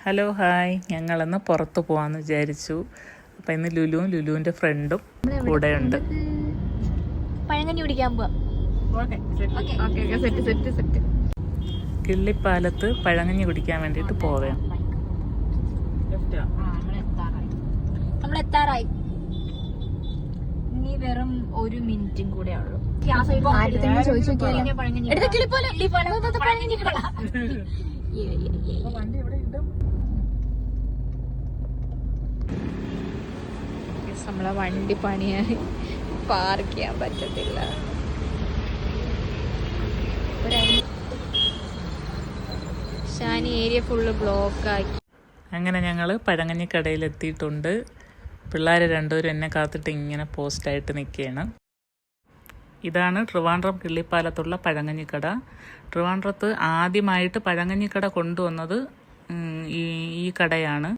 Hello hi, ഞങ്ങളിന്ന് പുറത്ത് പോകാമെന്ന് വിചാരിച്ചു. അപ്പം ഇന്ന് ലുലുവിൻ്റെ ഫ്രണ്ടും കൂടെ ഉണ്ട്. പഴങ്കഞ്ഞി കുടിക്കാൻ പോവാം. കിള്ളിപ്പാലത്ത് പഴങ്കഞ്ഞി കുടിക്കാൻ വേണ്ടിയിട്ട് പോവേം. നമ്മൾ എത്താറായി. ഇനി വെറും 1 മിനിറ്റും കൂടെ ഉള്ളൂ. നമ്മളെ വണ്ടി പണിയായി, പാർക്ക് ചെയ്യാൻ പറ്റത്തില്ല. ഷാനി ഏരിയ ഫുള്ള് ബ്ലോക്കാക്കി. അങ്ങനെ ഞങ്ങൾ പഴങ്കഞ്ഞി കടയിൽ എത്തിയിട്ടുണ്ട്. പിള്ളേർ രണ്ടുപേരും എന്നെ കാത്തിട്ട് ഇങ്ങനെ പോസ്റ്റായിട്ട് നിൽക്കുകയാണ്. ഇതാണ് ട്രിവാൻഡ്രം കിള്ളിപ്പാലത്തുള്ള പഴങ്കഞ്ഞിക്കട. ട്രിവാൻഡ്രത്ത് ആദ്യമായിട്ട് പഴങ്കഞ്ഞിക്കട കൊണ്ടുവന്നത് ഈ കടയാണ്.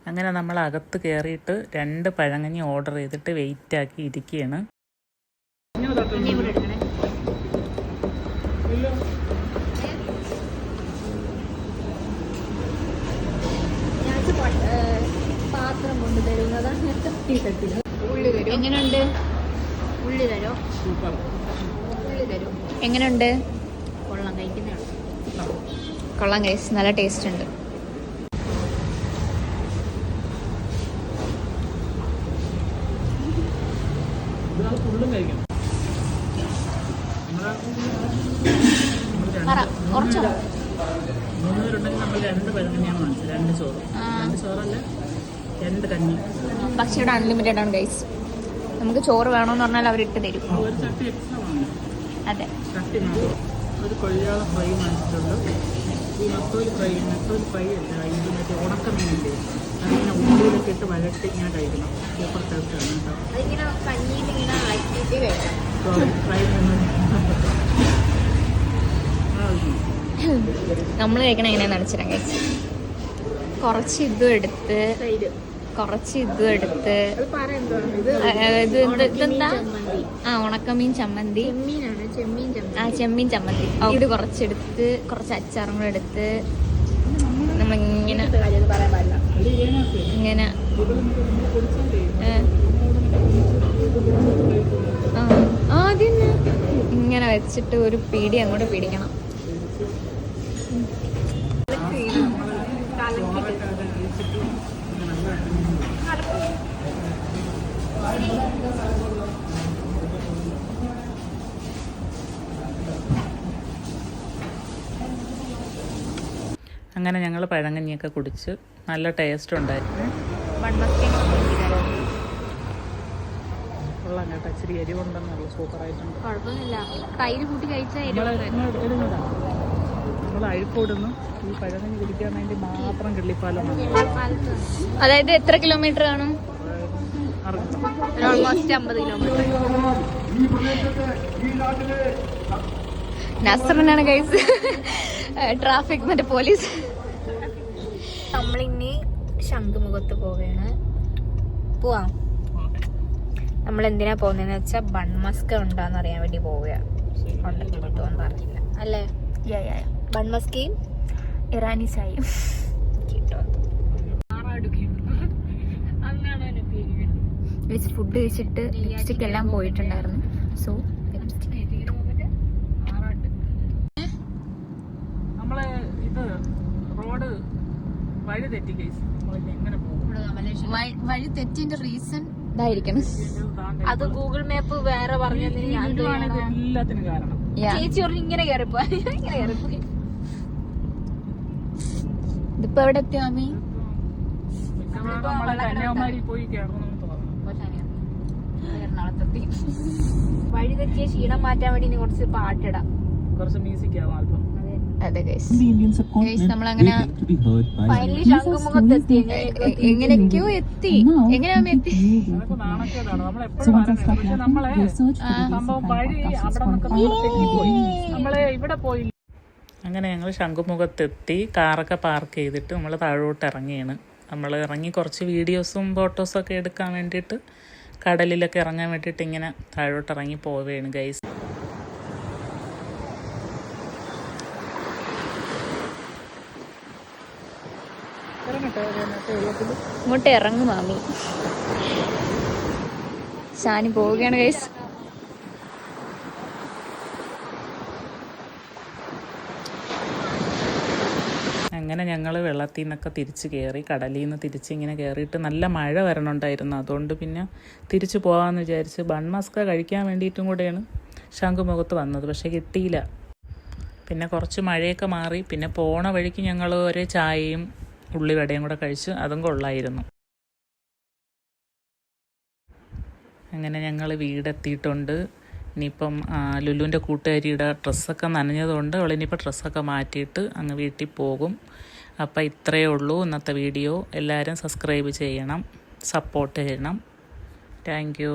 അങ്ങനെ നമ്മൾ അകത്ത് കയറിയിട്ട് 2 പഴങ്കഞ്ഞി ഓർഡർ ചെയ്തിട്ട് വെയിറ്റാക്കി ഇരിക്കുകയാണ്. പാത്രം കൊണ്ട് തരുന്നതാണ്. എങ്ങനെയുണ്ട്? ഉള്ളി തരോ? ഉള്ളി തരൂ. എങ്ങനെയുണ്ട്? കൊള്ളാം, കഴിക്കുന്നതാണ്. കൊള്ളാം ഗൈസ്, നല്ല ടേസ്റ്റ് ഉണ്ട്. പക്ഷേ ഇവിടെ അൺലിമിറ്റഡ് ആണ് ഗൈസ്. നമുക്ക് ചോറ് വേണമെന്ന് പറഞ്ഞാൽ അവരിട്ട് തരും. അതെ, ഒരു കൊയ്യാള ഫ്രൈ വാങ്ങിച്ചിട്ടുണ്ട്. ഈ നത്തോലി ഫ്രൈ അല്ല, ഇത് മറ്റേ ഉണക്കമീനില്ലേ, അതിങ്ങനെ ഉള്ളിലൊക്കെ ഇട്ട് വഴട്ടി ഇങ്ങനെ കഴിക്കണം. സൂപ്പർ ടേസ്റ്റാണ് കേട്ടോ. ഫ്രൈ നമ്മൾ കഴിക്കണം എങ്ങനെയാന്ന് അടിച്ചിടാം ഗൈസ്. കുറച്ച് ഇതും എടുത്ത് ഇതെന്താ? ഉണക്കമീൻ ചമ്മന്തി. ചെമ്മീൻ ചമ്മന്തി. ഇത് കുറച്ചെടുത്ത് കുറച്ച് അച്ചാറും കൂടെ എടുത്ത് നമ്മളിങ്ങനെ ഇങ്ങനെ ആദ്യം ഇങ്ങനെ വെച്ചിട്ട് ഒരു പിടി അങ്ങോട്ട് പിടിക്കണം. അങ്ങനെ ഞങ്ങൾ പഴങ്കഞ്ഞിയൊക്കെ കുടിച്ച് നല്ല ടേസ്റ്റ് ഉണ്ടായിരുന്നു. കൊള്ളാം കേട്ടോ, ഇച്ചിരി എരിവുണ്ടെന്നുള്ളൂ. സൂപ്പറായിട്ടുണ്ട്. കുഴപ്പമൊന്നുമില്ല, തൈര് കൂട്ടി കഴിച്ചാൽ. നമ്മൾ അഴിക്കോടുന്നു ഈ പഴങ്കഞ്ഞി കുടിക്കാൻ വേണ്ടി മാത്രം കിള്ളിപ്പാലം. അതായത് എത്ര കിലോമീറ്റർ കാണും? Almost 50 kilometre. നസറിനാണ് ഗൈസ് ട്രാഫിക്, മറ്റേ പോലീസ്. നമ്മളിനി ശംഖുമുഖത്ത് പോവുകയാണ്. പോവാം. നമ്മൾ എന്തിനാ പോകുന്നതെന്ന് വെച്ചാൽ ബൺമസ്ക ഉണ്ടാന്ന് അറിയാൻ വേണ്ടി പോവുകയാണ്. കിട്ടുമെന്ന് പറഞ്ഞില്ല അല്ലേ? ബൺമസ്കയും ഇറാനി ചായയും ഫുഡ് കഴിച്ചിട്ട് ലിപ്സ്റ്റിക് എല്ലാം പോയിട്ടുണ്ടായിരുന്നു. സോ നമ്മളെ ഇത് റോഡ് വഴി തെറ്റി ഗൈസ്. എങ്ങനെ പോകും? വഴി തെറ്റിന്റെ റീസൺ ഇതായിരിക്കണം. അത് ഗൂഗിൾ മാപ്പ് വേറെ പറഞ്ഞതിന് എല്ലാത്തിനും കാരണം. ചേച്ചി പറഞ്ഞു ഇങ്ങനെ കയറിപ്പോയി. ഇതിപ്പോ എവിടെ എത്തിയോ അമ്മി? കന്യാകുമാരി പോയി കയറണം. എറണാകുളത്തെത്തി. വഴി തെറ്റിയ ക്ഷീണം മാറ്റാൻ വേണ്ടി ഇനി കുറച്ച് പാട്ടിടാം, കുറച്ച് മ്യൂസിക് ആവാം അല്പം. അതെ ഗൈസ്, നമ്മളങ്ങനെ ഫൈനലി ശംഖുമുഖത്തെത്തി. എങ്ങനെയൊക്കെയോ എത്തി. എങ്ങനെയാ എത്തി? അങ്ങനെ ഞങ്ങൾ ശംഖുമുഖത്തെത്തി. കാറൊക്കെ പാർക്ക് ചെയ്തിട്ട് നമ്മൾ താഴോട്ട് ഇറങ്ങിയാണ്. നമ്മൾ ഇറങ്ങി കുറച്ച് വീഡിയോസും ഫോട്ടോസും ഒക്കെ എടുക്കാൻ വേണ്ടിയിട്ട് കടലിലൊക്കെ ഇറങ്ങാൻ വേണ്ടിയിട്ട് ഇങ്ങനെ താഴോട്ട് ഇറങ്ങി പോവുകയാണ് ഗൈസ്. ഇങ്ങോട്ട് ഇറങ്ങും മാമി. ഷാനി പോവുകയാണ് ഗൈസ്. അങ്ങനെ ഞങ്ങൾ വെള്ളത്തിൽ നിന്നൊക്കെ തിരിച്ച് കയറി, കടലിൽ നിന്ന് തിരിച്ച് ഇങ്ങനെ കയറിയിട്ട് നല്ല മഴ വരണുണ്ടായിരുന്നു. അതുകൊണ്ട് പിന്നെ തിരിച്ചു പോകാമെന്ന് വിചാരിച്ച് ബൺമസ്ക കഴിക്കാൻ വേണ്ടിയിട്ടും കൂടെയാണ് ശംഖുമുഖത്ത് വന്നത്. പക്ഷേ കിട്ടിയില്ല. പിന്നെ കുറച്ച് മഴയൊക്കെ മാറി. പിന്നെ പോണ വഴിക്ക് ഞങ്ങൾ ഒരു ചായയും ഉള്ളിവടയും കൂടെ കഴിച്ച്, അതും കൊള്ളായിരുന്നു. അങ്ങനെ ഞങ്ങൾ വീടെത്തിയിട്ടുണ്ട്. ഇനിയിപ്പം ലുലുവിൻ്റെ കൂട്ടുകാരിയുടെ ഡ്രസ്സൊക്കെ നനഞ്ഞതുകൊണ്ട് അവളിനിപ്പോൾ ഡ്രസ്സൊക്കെ മാറ്റിയിട്ട് അങ്ങ് വീട്ടിൽ പോകും. അപ്പോൾ ഇത്രയേ ഉള്ളൂ ഇന്നത്തെ വീഡിയോ. എല്ലാവരും സബ്സ്ക്രൈബ് ചെയ്യണം, സപ്പോർട്ട് ചെയ്യണം. Thank you.